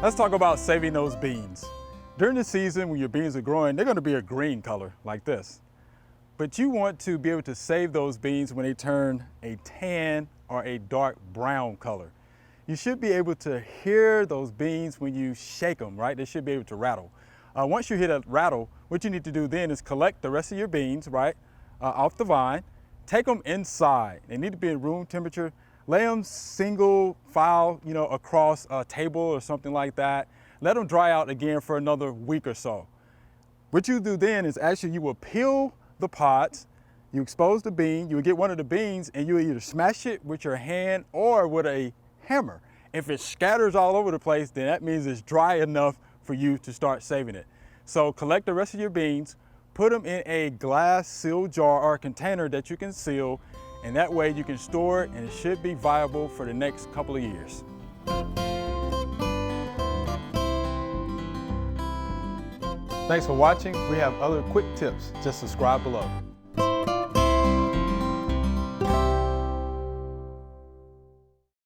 Let's talk about saving those beans. During the season when your beans are growing, they're going to be a green color like this. But you want to be able to save those beans when they turn a tan or a dark brown color. You should be able to hear those beans when you shake them, right? They should be able to rattle. Once you hit a rattle, what you need to do then is collect the rest of your beans, right, off the vine, take them inside. They need to be in room temperature. Lay them single file, across a table or something like that. Let them dry out again for another week or so. What you do then is actually you will peel the pods, you expose the bean, you will get one of the beans and you will either smash it with your hand or with a hammer. If it scatters all over the place, then that means it's dry enough for you to start saving it. So collect the rest of your beans, put them in a glass sealed jar or a container that you can seal, and that way you can store it and it should be viable for the next couple of years. Thanks for watching. We have other quick tips. Just subscribe below.